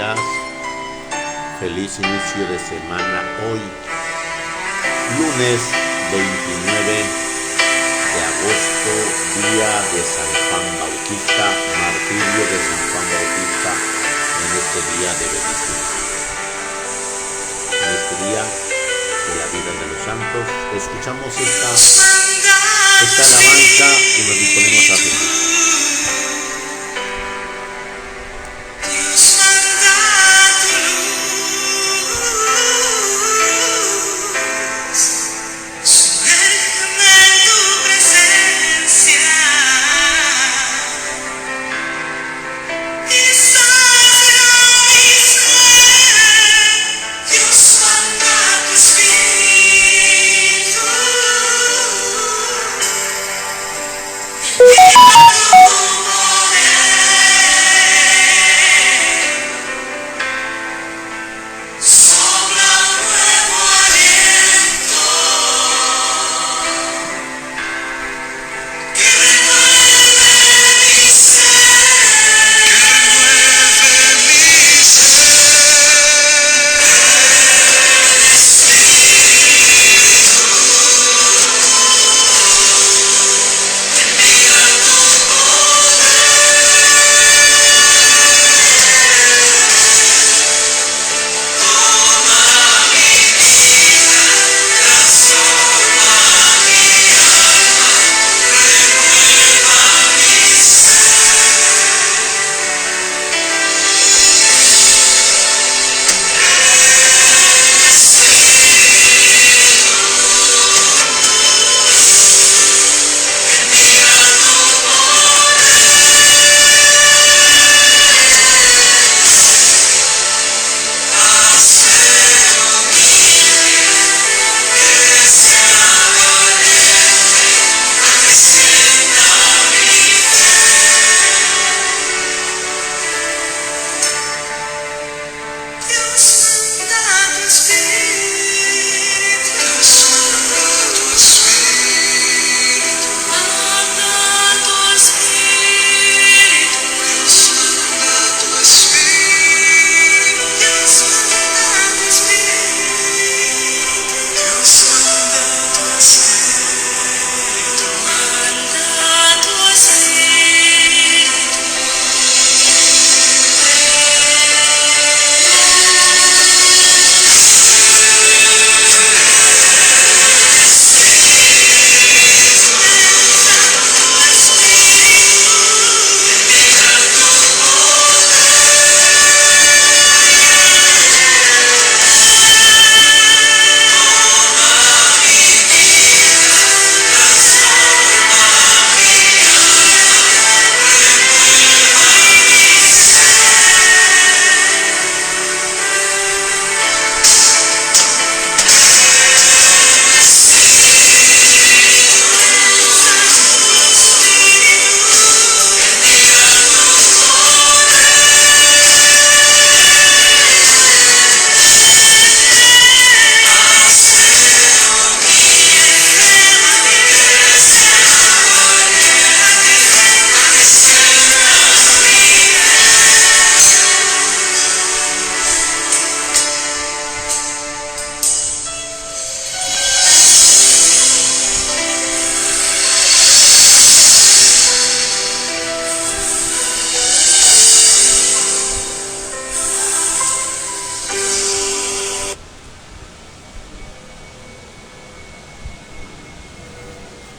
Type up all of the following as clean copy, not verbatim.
días, feliz inicio de semana hoy, lunes 29 de agosto, día de San Juan Bautista, martirio de San Juan Bautista, en este día de bendición. En este día de la vida de los santos, escuchamos esta alabanza y nos disponemos a seguir.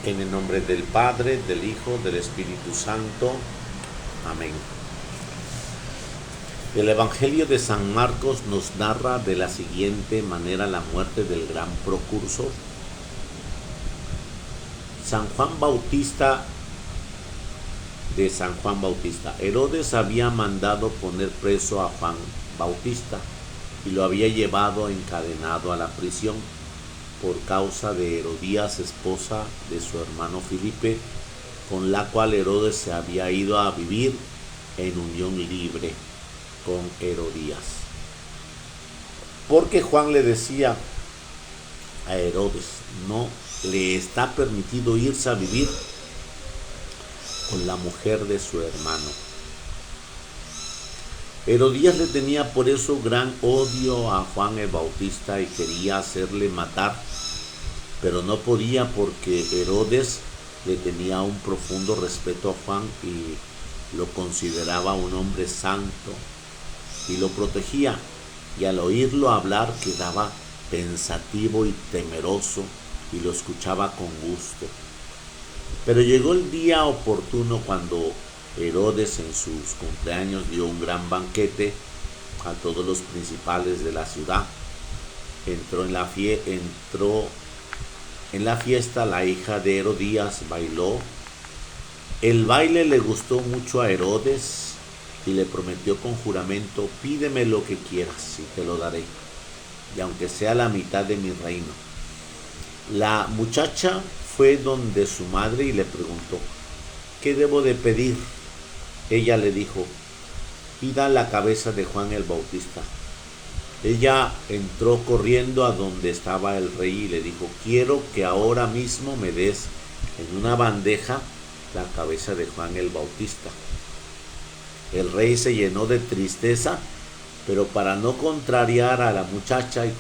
En el nombre del Padre, del Hijo, del Espíritu Santo. Amén. El Evangelio de San Marcos nos narra de la siguiente manera la muerte del gran precursor. San Juan Bautista, de San Juan Bautista. Herodes había mandado poner preso a Juan Bautista y lo había llevado encadenado a la prisión por causa de Herodías, esposa de su hermano Filipe, con la cual Herodes se había ido a vivir en unión libre con Herodías. Porque Juan le decía a Herodes, no le está permitido irse a vivir con la mujer de su hermano. Herodías le tenía por eso gran odio a Juan el Bautista y quería hacerle matar, pero no podía porque Herodes le tenía un profundo respeto a Juan y lo consideraba un hombre santo y lo protegía, y al oírlo hablar quedaba pensativo y temeroso y lo escuchaba con gusto. Pero llegó el día oportuno cuando Herodes en sus cumpleaños dio un gran banquete a todos los principales de la ciudad. Entró en la fiesta la hija de Herodías, bailó. El baile le gustó mucho a Herodes y le prometió con juramento: pídeme lo que quieras y te lo daré, y aunque sea la mitad de mi reino. La muchacha fue donde su madre y le preguntó: ¿qué debo de pedir? Ella le dijo: pida la cabeza de Juan el Bautista. Ella entró corriendo a donde estaba el rey y le dijo: quiero que ahora mismo me des en una bandeja la cabeza de Juan el Bautista. El rey se llenó de tristeza, pero para no contrariar a la muchacha y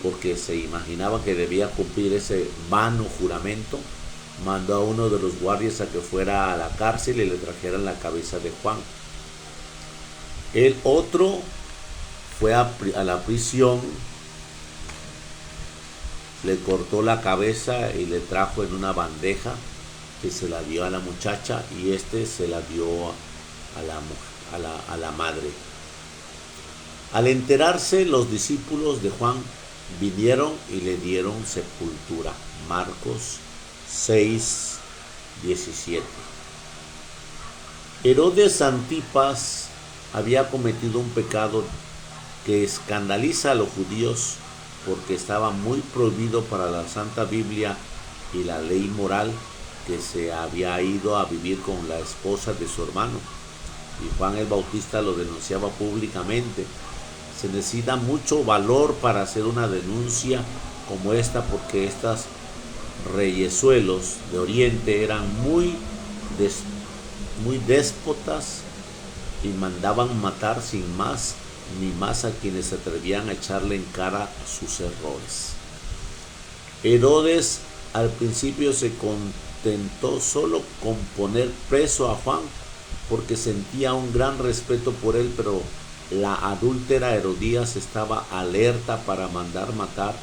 porque se imaginaba que debía cumplir ese vano juramento, mandó a uno de los guardias a que fuera a la cárcel y le trajeran la cabeza de Juan. El otro fue a la prisión, le cortó la cabeza y le trajo en una bandeja, que se la dio a la muchacha, y se la dio a la madre. Al enterarse, los discípulos de Juan vinieron y le dieron sepultura. Marcos 6:17. Herodes Antipas había cometido un pecado que escandaliza a los judíos porque estaba muy prohibido para la Santa Biblia y la ley moral, que se había ido a vivir con la esposa de su hermano, y Juan el Bautista lo denunciaba públicamente. Se necesita mucho valor para hacer una denuncia como esta, porque estas reyesuelos de Oriente eran muy déspotas y mandaban matar sin más ni más a quienes se atrevían a echarle en cara sus errores. Herodes al principio se contentó solo con poner preso a Juan porque sentía un gran respeto por él, pero la adúltera Herodías estaba alerta para mandar matar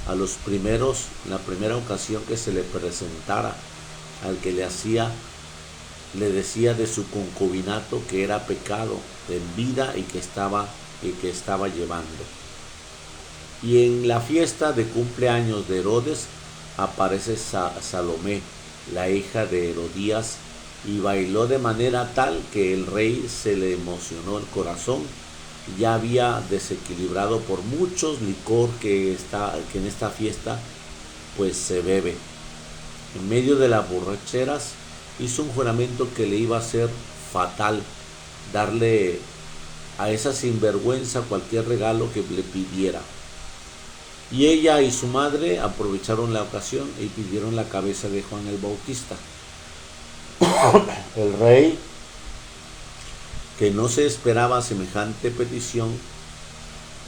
a los primeros, la primera ocasión que se le presentara, al que le decía de su concubinato que era pecado en vida y que estaba llevando. Y en la fiesta de cumpleaños de Herodes aparece Salomé, la hija de Herodías, y bailó de manera tal que el rey se le emocionó el corazón. Ya había desequilibrado por muchos licor que en esta fiesta pues se bebe. En medio de las borracheras hizo un juramento que le iba a ser fatal, darle a esa sinvergüenza cualquier regalo que le pidiera. Y ella y su madre aprovecharon la ocasión y pidieron la cabeza de Juan el Bautista. El rey, que no se esperaba semejante petición,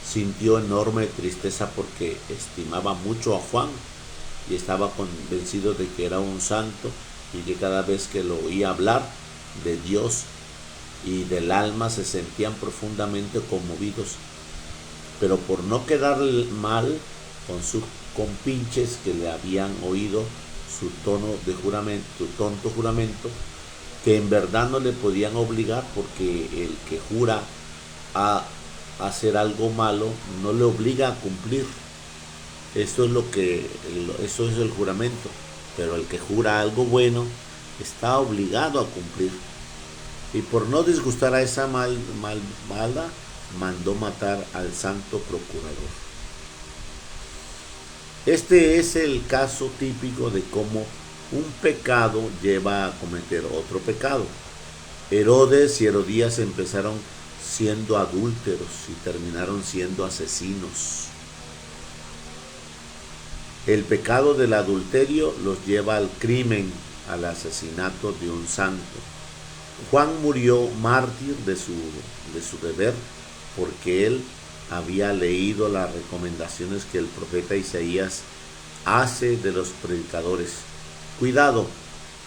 sintió enorme tristeza porque estimaba mucho a Juan y estaba convencido de que era un santo y que cada vez que lo oía hablar de Dios y del alma se sentían profundamente conmovidos. Pero por no quedar mal con sus compinches que le habían oído su tonto juramento, que en verdad no le podían obligar, porque el que jura a hacer algo malo no le obliga a cumplir. Eso es el juramento. Pero el que jura algo bueno está obligado a cumplir. Y por no disgustar a esa maldad, mandó matar al santo procurador. Este es el caso típico de cómo un pecado lleva a cometer otro pecado. Herodes y Herodías empezaron siendo adúlteros y terminaron siendo asesinos. El pecado del adulterio los lleva al crimen, al asesinato de un santo. Juan murió mártir de su deber porque él había leído las recomendaciones que el profeta Isaías hace de los predicadores. Cuidado,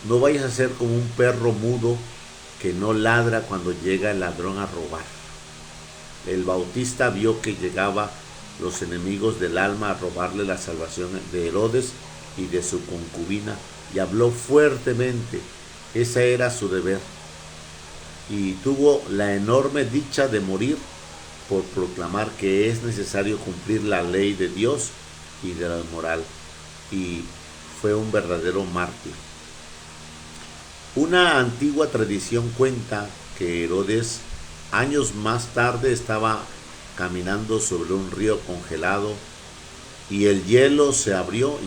no vayas a ser como un perro mudo que no ladra cuando llega el ladrón a robar. El Bautista vio que llegaba los enemigos del alma a robarle la salvación de Herodes y de su concubina y habló fuertemente. Ese era su deber. Y tuvo la enorme dicha de morir por proclamar que es necesario cumplir la ley de Dios y de la moral. Y fue un verdadero mártir. Una antigua tradición cuenta que Herodes años más tarde estaba caminando sobre un río congelado y el hielo se abrió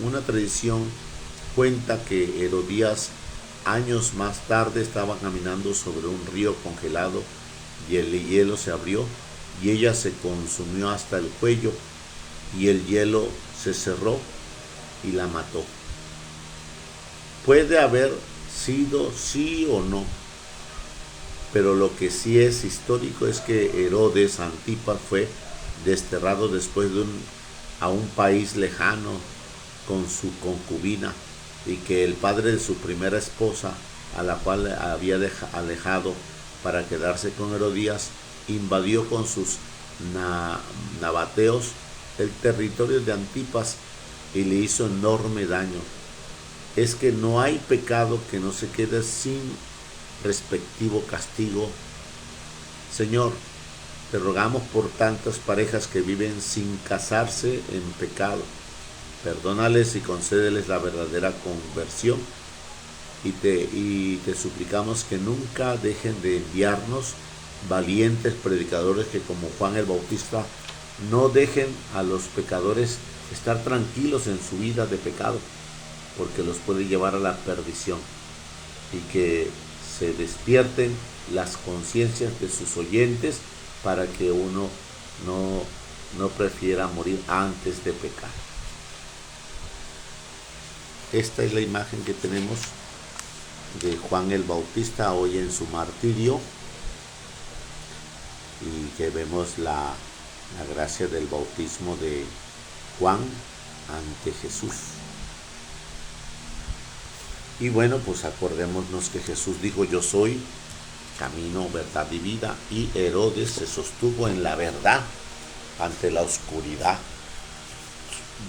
una tradición cuenta que Herodías años más tarde estaba caminando sobre un río congelado y el hielo se abrió y ella se consumió hasta el cuello y el hielo se cerró y la mató. Puede haber sido sí o no, pero lo que sí es histórico es que Herodes Antipas fue desterrado después a un país lejano con su concubina y que el padre de su primera esposa, a la cual había alejado para quedarse con Herodías, invadió con sus nabateos el territorio de Antipas y le hizo enorme daño. Es que no hay pecado que no se quede sin respectivo castigo. Señor, te rogamos por tantas parejas que viven sin casarse en pecado. Perdónales y concédeles la verdadera conversión y te suplicamos que nunca dejen de enviarnos valientes predicadores que como Juan el Bautista no dejen a los pecadores estar tranquilos en su vida de pecado, porque los puede llevar a la perdición, y que se despierten las conciencias de sus oyentes para que uno no prefiera morir antes de pecar. Esta es la imagen que tenemos de Juan el Bautista hoy en su martirio y que vemos la gracia del bautismo de Juan ante Jesús. Y bueno, pues acordémonos que Jesús dijo: yo soy camino, verdad y vida, y Herodes se sostuvo en la verdad ante la oscuridad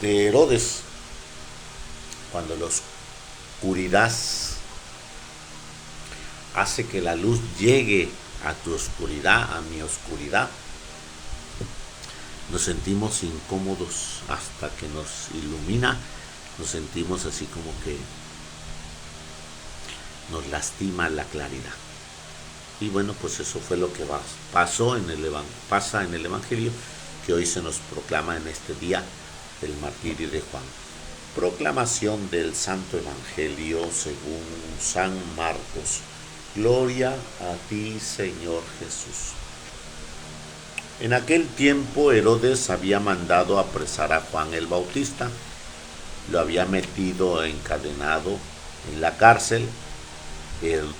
de Herodes. Cuando la oscuridad hace que la luz llegue a tu oscuridad, a mi oscuridad, nos sentimos incómodos hasta que nos ilumina, nos sentimos así como que nos lastima la claridad. Y bueno, pues eso fue lo que pasa en el Evangelio que hoy se nos proclama en este día del martirio de Juan. Proclamación del Santo Evangelio según San Marcos. Gloria a ti, Señor Jesús. En aquel tiempo Herodes había mandado apresar a Juan el Bautista. Lo había metido encadenado en la cárcel.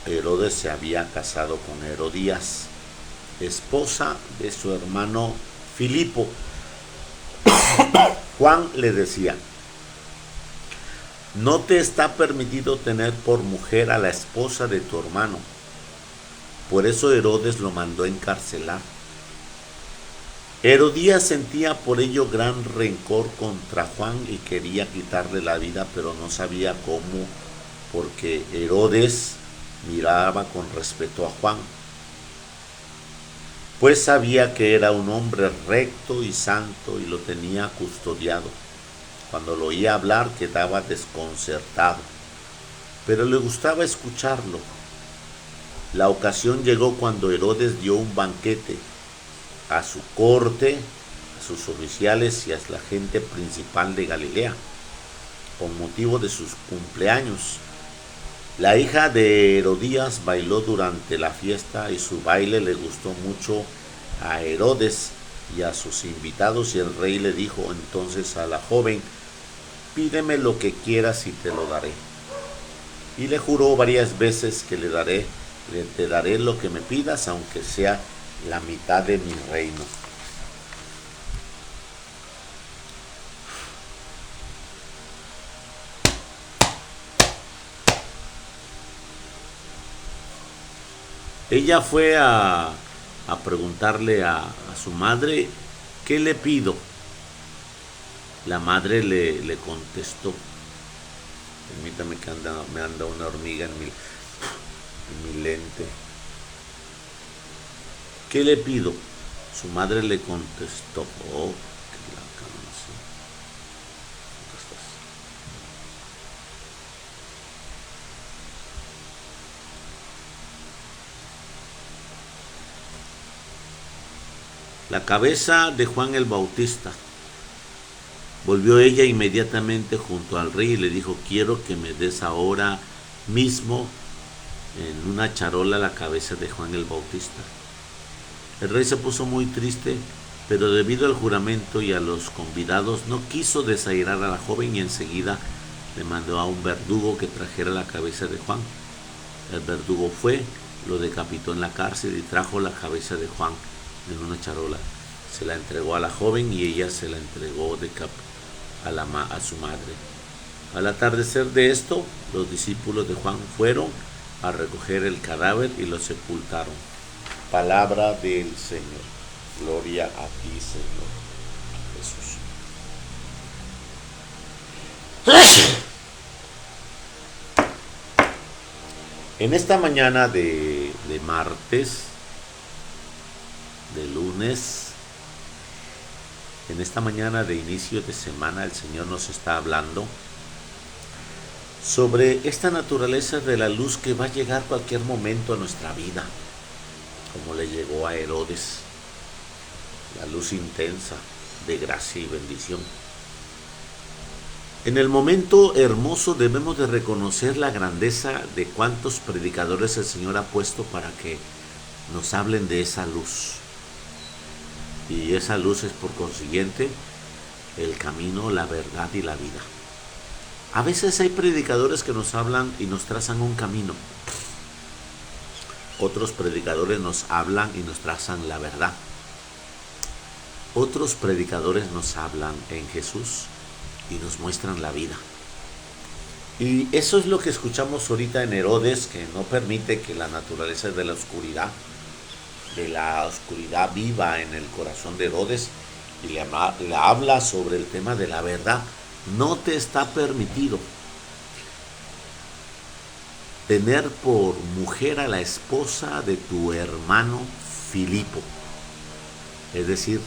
Herodes se había casado con Herodías, esposa de su hermano Filipo. Juan le decía: no te está permitido tener por mujer a la esposa de tu hermano. Por eso Herodes lo mandó encarcelar. Herodías sentía por ello gran rencor contra Juan y quería quitarle la vida, pero no sabía cómo, porque Herodes miraba con respeto a Juan, pues sabía que era un hombre recto y santo y lo tenía custodiado. Cuando lo oía hablar quedaba desconcertado, pero le gustaba escucharlo. La ocasión llegó cuando Herodes dio un banquete a su corte, a sus oficiales y a la gente principal de Galilea, con motivo de sus cumpleaños. La hija de Herodías bailó durante la fiesta y su baile le gustó mucho a Herodes y a sus invitados, y el rey le dijo entonces a la joven: pídeme lo que quieras y te lo daré. Y le juró varias veces que te daré lo que me pidas, aunque sea la mitad de mi reino. Ella fue a preguntarle a su madre, ¿qué le pido? La madre le contestó, permítame que me anda una hormiga en mi lente. ¿Qué le pido? Su madre le contestó, oh, qué la canción. La cabeza de Juan el Bautista. Volvió ella inmediatamente junto al rey y le dijo, quiero que me des ahora mismo en una charola la cabeza de Juan el Bautista. El rey se puso muy triste, pero debido al juramento y a los convidados no quiso desairar a la joven y enseguida le mandó a un verdugo que trajera la cabeza de Juan. El verdugo fue, lo decapitó en la cárcel y trajo la cabeza de Juan en una charola. Se la entregó a la joven y ella se la entregó a su madre. Al atardecer de esto, los discípulos de Juan fueron a recoger el cadáver y lo sepultaron. Palabra del Señor. Gloria a ti, Señor Jesús. En esta mañana de martes, de lunes, en esta mañana de inicio de semana, el Señor nos está hablando sobre esta naturaleza de la luz que va a llegar cualquier momento a nuestra vida, como le llegó a Herodes, la luz intensa de gracia y bendición. En el momento hermoso debemos de reconocer la grandeza de cuántos predicadores el Señor ha puesto para que nos hablen de esa luz. Y esa luz es por consiguiente el camino, la verdad y la vida. A veces hay predicadores que nos hablan y nos trazan un camino. Otros predicadores nos hablan y nos trazan la verdad. Otros predicadores nos hablan en Jesús y nos muestran la vida. Y eso es lo que escuchamos ahorita en Herodes, que no permite que la naturaleza de la oscuridad viva en el corazón de Herodes, y le habla sobre el tema de la verdad. No te está permitido tener por mujer a la esposa de tu hermano Filipo, es decir,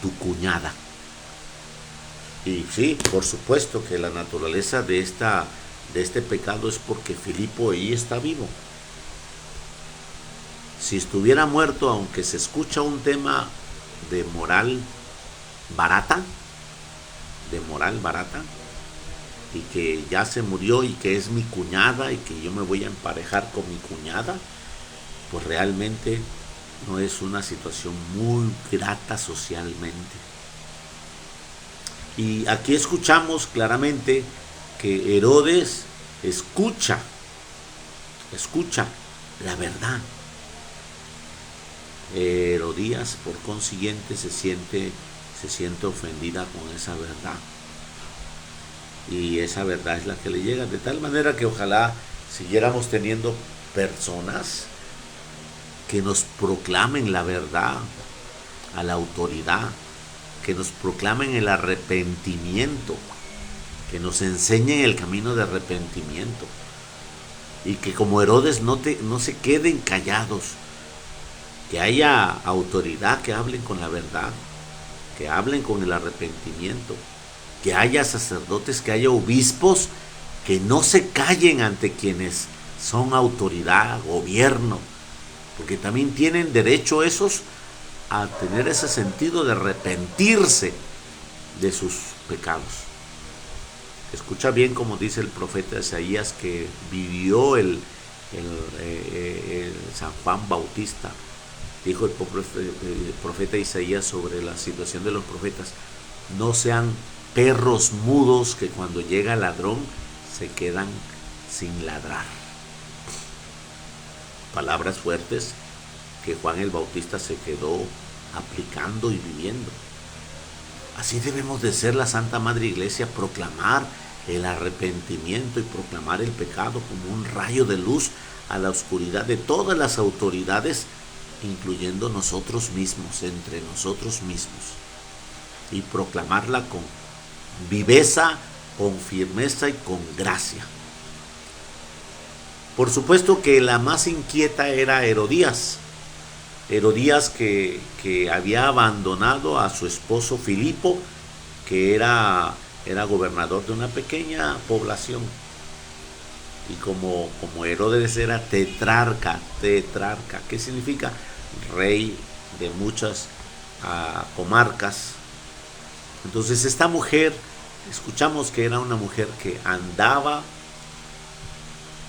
tu cuñada. Y sí, por supuesto que la naturaleza de este pecado es porque Filipo ahí está vivo. Si estuviera muerto, aunque se escucha un tema de moral barata, y que ya se murió y que es mi cuñada y que yo me voy a emparejar con mi cuñada, pues realmente no es una situación muy grata socialmente. Y aquí escuchamos claramente que Herodes escucha la verdad. Herodías, por consiguiente, se siente ofendida con esa verdad. Y esa verdad es la que le llega. De tal manera que ojalá siguiéramos teniendo personas que nos proclamen la verdad a la autoridad, que nos proclamen el arrepentimiento, que nos enseñen el camino de arrepentimiento, y que como Herodes no se queden callados, que haya autoridad que hablen con la verdad, que hablen con el arrepentimiento, que haya sacerdotes, que haya obispos que no se callen ante quienes son autoridad, gobierno, porque también tienen derecho esos a tener ese sentido de arrepentirse de sus pecados. Escucha bien como dice el profeta Isaías, que vivió el San Juan Bautista. Dijo el profeta Isaías sobre la situación de los profetas: no sean perros mudos que cuando llega el ladrón se quedan sin ladrar. Palabras fuertes que Juan el Bautista se quedó aplicando y viviendo. Así debemos de ser la Santa Madre Iglesia, proclamar el arrepentimiento y proclamar el pecado como un rayo de luz a la oscuridad de todas las autoridades, incluyendo nosotros mismos, entre nosotros mismos, y proclamarla con viveza, con firmeza y con gracia. Por supuesto que la más inquieta era Herodías. Herodías que había abandonado a su esposo Filipo, que era gobernador de una pequeña población. Y como Herodes era tetrarca, ¿qué significa? Rey de muchas comarcas. Entonces esta mujer, escuchamos que era una mujer que andaba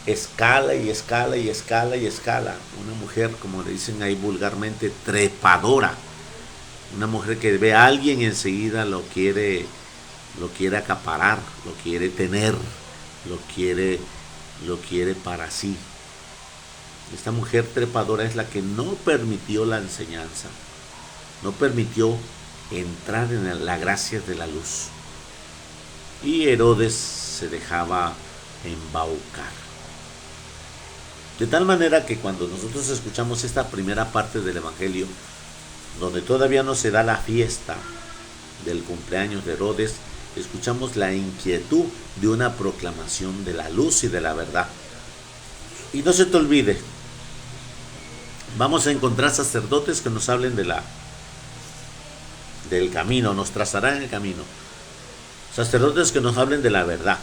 escala y escala y escala y escala. Una mujer, como le dicen ahí vulgarmente, trepadora. Una mujer que ve a alguien y enseguida lo quiere acaparar, lo quiere tener, lo quiere para sí. Esta mujer trepadora es la que no permitió la enseñanza, no permitió entrar en la gracia de la luz. Y Herodes se dejaba embaucar. De tal manera que cuando nosotros escuchamos esta primera parte del Evangelio, donde todavía no se da la fiesta del cumpleaños de Herodes, escuchamos la inquietud de una proclamación de la luz y de la verdad. Y no se te olvide, vamos a encontrar sacerdotes que nos hablen del camino, nos trazarán el camino. Sacerdotes que nos hablen de la verdad.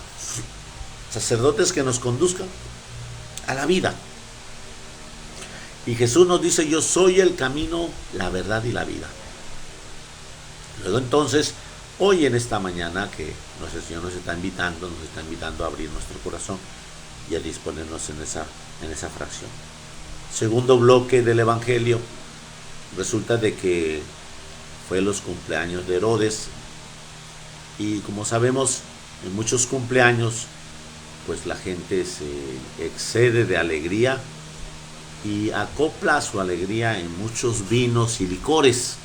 Sacerdotes que nos conduzcan a la vida. Y Jesús nos dice: yo soy el camino, la verdad y la vida. Luego entonces, hoy en esta mañana que nuestro Señor nos está invitando a abrir nuestro corazón y a disponernos en esa fracción. Segundo bloque del Evangelio, resulta de que fue los cumpleaños de Herodes, y como sabemos, en muchos cumpleaños pues la gente se excede de alegría y acopla su alegría en muchos vinos y licores.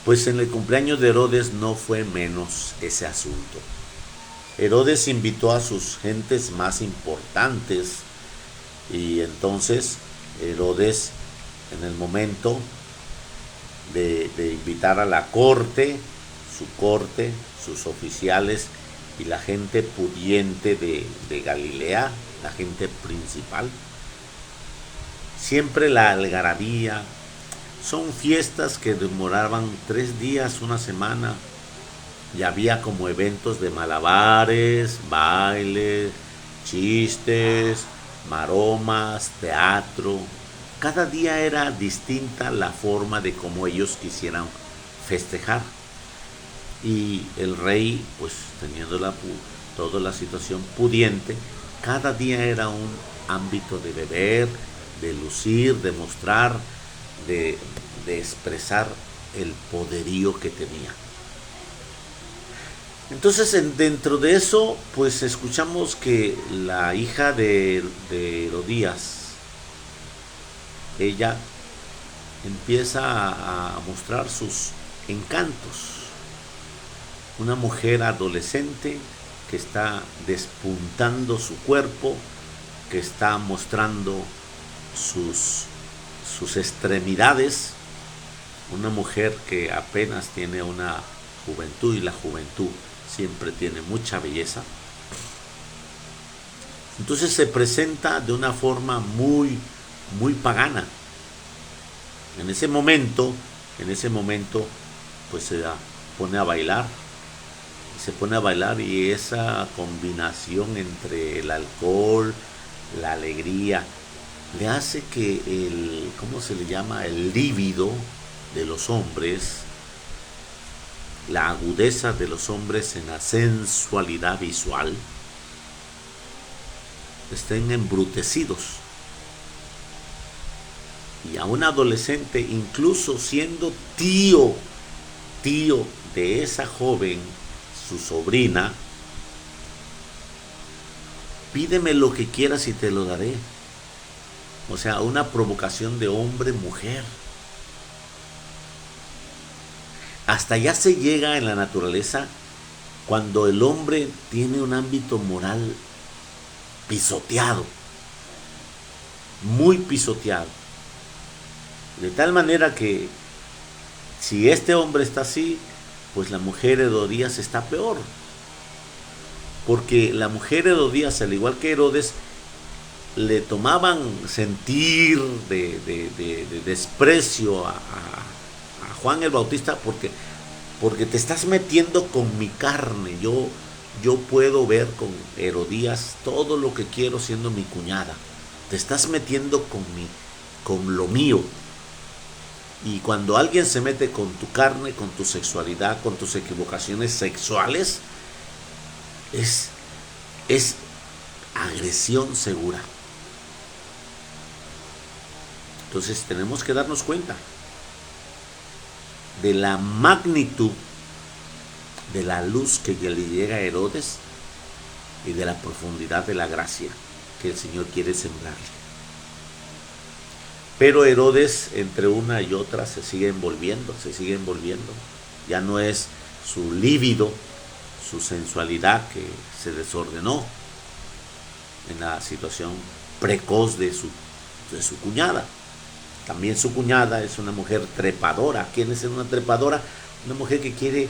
Pues en el cumpleaños de Herodes no fue menos ese asunto. Herodes invitó a sus gentes más importantes, y entonces Herodes, en el momento de invitar a la corte, sus oficiales y la gente pudiente de Galilea, la gente principal, siempre la algarabía. Son fiestas que demoraban 3 días, una semana, y había como eventos de malabares, bailes, chistes, maromas, teatro. Cada día era distinta la forma de cómo ellos quisieran festejar. Y el rey, pues teniendo toda la situación pudiente, cada día era un ámbito de beber, de lucir, de mostrar, de expresar el poderío que tenía. Entonces, dentro de eso, pues escuchamos que la hija de Herodías, ella empieza a mostrar sus encantos. Una mujer adolescente que está despuntando su cuerpo, que está mostrando sus extremidades. Una mujer que apenas tiene una juventud, y la juventud siempre tiene mucha belleza. Entonces se presenta de una forma muy, muy pagana. En ese momento, pues se pone a bailar. Y esa combinación entre el alcohol, la alegría, le hace que el líbido de los hombres, la agudeza de los hombres en la sensualidad visual, estén embrutecidos. Y a un adolescente, incluso siendo tío de esa joven, su sobrina, pídeme lo que quieras y te lo daré. O sea, una provocación de hombre, mujer. Hasta allá se llega en la naturaleza cuando el hombre tiene un ámbito moral pisoteado, muy pisoteado. De tal manera que si este hombre está así, pues la mujer Herodías está peor. Porque la mujer Herodías, al igual que Herodes, le tomaban sentir de desprecio a Juan el Bautista porque te estás metiendo con mi carne. Yo puedo ver con Herodías todo lo que quiero siendo mi cuñada. Te estás metiendo con lo mío. Y cuando alguien se mete con tu carne, con tu sexualidad, con tus equivocaciones sexuales, es agresión segura. Entonces tenemos que darnos cuenta de la magnitud de la luz que le llega a Herodes y de la profundidad de la gracia que el Señor quiere sembrarle. Pero Herodes, entre una y otra, se sigue envolviendo. Ya no es su líbido, su sensualidad que se desordenó en la situación precoz de su cuñada. También su cuñada es una mujer trepadora. ¿Quién es una trepadora? Una mujer que quiere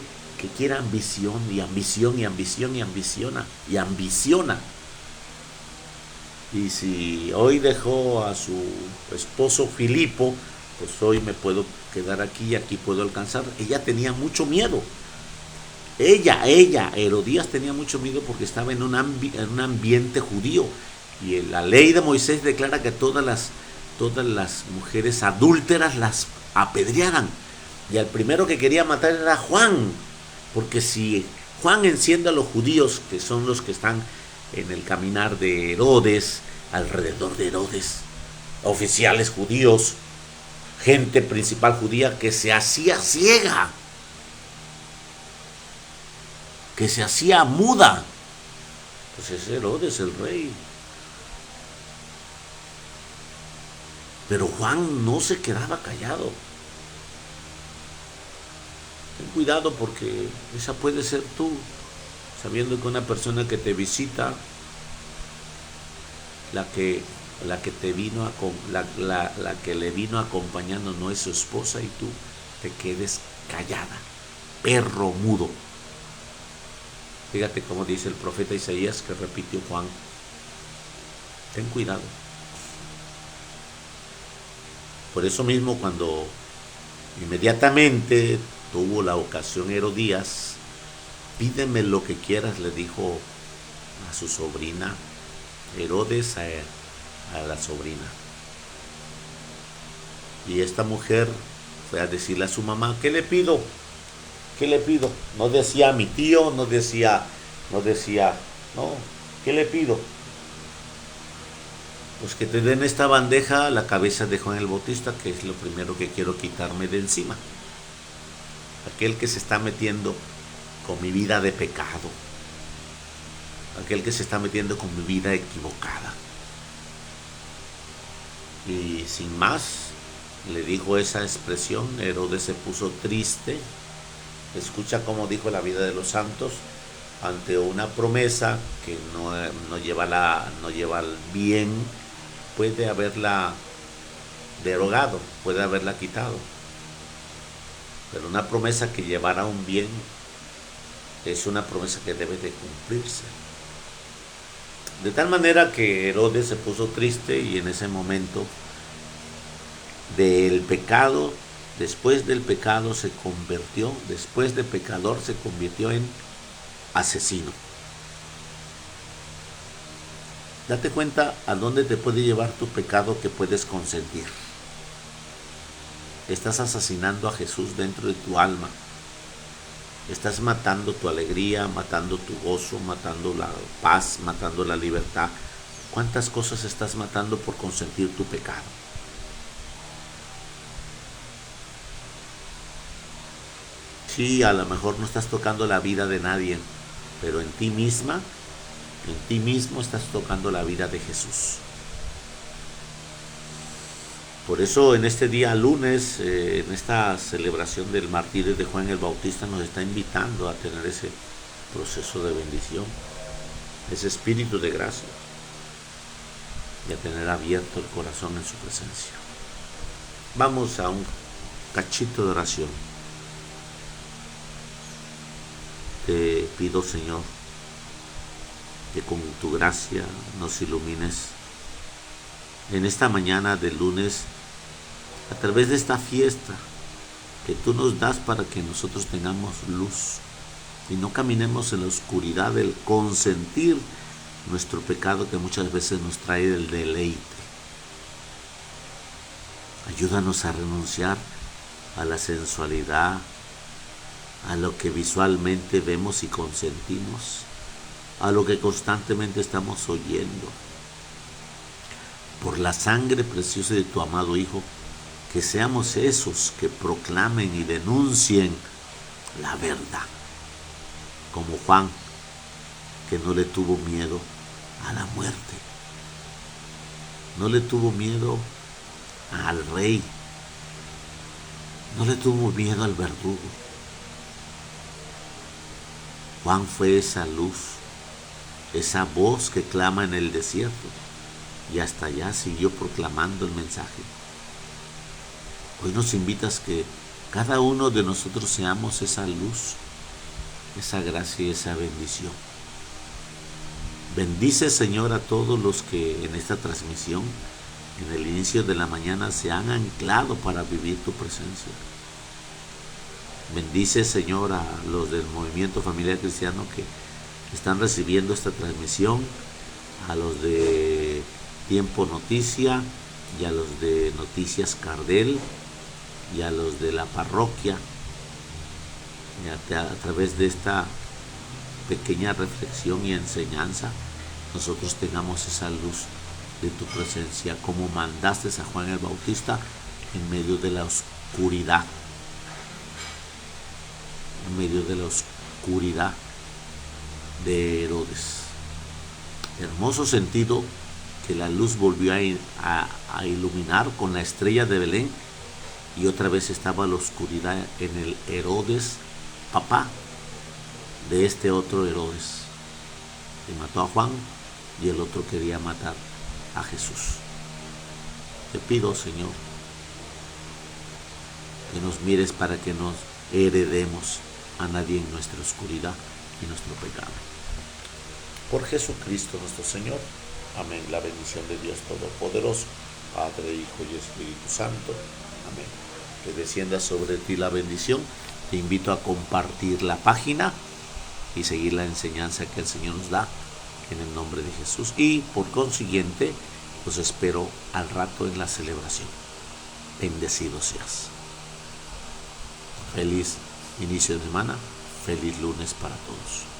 ambición y ambición y ambición y ambiciona y ambiciona. Y si hoy dejó a su esposo Filipo, pues hoy me puedo quedar aquí y aquí puedo alcanzar. Ella tenía mucho miedo. Herodías tenía mucho miedo porque estaba en un ambiente judío. Y la ley de Moisés declara que todas las mujeres adúlteras las apedrearan. Y al primero que quería matar era Juan. Porque si Juan enciende a los judíos, que son los que están en el caminar de Herodes, alrededor de Herodes, oficiales judíos, gente principal judía que se hacía ciega, que se hacía muda, pues es Herodes el rey. Pero Juan no se quedaba callado. Ten cuidado porque esa puede ser tú, sabiendo que una persona que te visita, la que le vino acompañando no es su esposa y tú te quedes callada, perro mudo. Fíjate cómo dice el profeta Isaías que repitió Juan. Ten cuidado. Por eso mismo cuando inmediatamente tuvo la ocasión Herodías, pídeme lo que quieras, le dijo a su sobrina Herodes, a la sobrina. Y esta mujer fue a decirle a su mamá, ¿qué le pido? ¿Qué le pido? No decía a mi tío, no decía, ¿qué le pido? Pues que te den esta bandeja, la cabeza de Juan el Bautista, que es lo primero que quiero quitarme de encima. Aquel que se está metiendo con mi vida de pecado. Aquel que se está metiendo con mi vida equivocada. Y sin más, le dijo esa expresión. Herodes se puso triste. Escucha cómo dijo la vida de los santos ante una promesa que no lleva al bien. Puede haberla derogado, puede haberla quitado, pero una promesa que llevara un bien es una promesa que debe de cumplirse. De tal manera que Herodes se puso triste y en ese momento del pecado, después del pecado después de pecador se convirtió en asesino. Date cuenta a dónde te puede llevar tu pecado que puedes consentir. Estás asesinando a Jesús dentro de tu alma. Estás matando tu alegría, matando tu gozo, matando la paz, matando la libertad. ¿Cuántas cosas estás matando por consentir tu pecado? Sí, a lo mejor no estás tocando la vida de nadie, pero en ti misma En ti mismo estás tocando la vida de Jesús. Por eso en este día lunes, en esta celebración del martirio de Juan el Bautista, nos está invitando a tener ese proceso de bendición, ese espíritu de gracia, y a tener abierto el corazón en su presencia. Vamos a un cachito de oración. Te pido, Señor, que con tu gracia nos ilumines en esta mañana de lunes, a través de esta fiesta que tú nos das para que nosotros tengamos luz y no caminemos en la oscuridad del consentir nuestro pecado que muchas veces nos trae el deleite. Ayúdanos a renunciar a la sensualidad, a lo que visualmente vemos y consentimos, a lo que constantemente estamos oyendo. Por la sangre preciosa de tu amado Hijo, que seamos esos que proclamen y denuncien la verdad, como Juan, que no le tuvo miedo a la muerte, no le tuvo miedo al rey, no le tuvo miedo al verdugo. Juan fue esa luz, esa voz que clama en el desierto, y hasta allá siguió proclamando el mensaje. Hoy nos invitas que cada uno de nosotros seamos esa luz, esa gracia y esa bendición. Bendice, Señor, a todos los que en esta transmisión, en el inicio de la mañana, se han anclado para vivir tu presencia. Bendice, Señor, a los del Movimiento Familiar Cristiano que están recibiendo esta transmisión, a los de Tiempo Noticia y a los de Noticias Cardel y a los de la parroquia. Y a través de esta pequeña reflexión y enseñanza, nosotros tengamos esa luz de tu presencia, como mandaste a Juan el Bautista en medio de la oscuridad, en medio de la oscuridad de Herodes. Hermoso sentido que la luz volvió a iluminar con la estrella de Belén, y otra vez estaba la oscuridad en el Herodes, papá de este otro Herodes, que mató a Juan, y el otro quería matar a Jesús. Te pido, Señor, que nos mires para que nos heredemos a nadie en nuestra oscuridad y nuestro pecado. Por Jesucristo nuestro Señor. Amén. La bendición de Dios Todopoderoso, Padre, Hijo y Espíritu Santo. Amén. Que descienda sobre ti la bendición. Te invito a compartir la página y seguir la enseñanza que el Señor nos da en el nombre de Jesús. Y por consiguiente, los espero al rato en la celebración. Bendecido seas. Feliz inicio de semana. Feliz lunes para todos.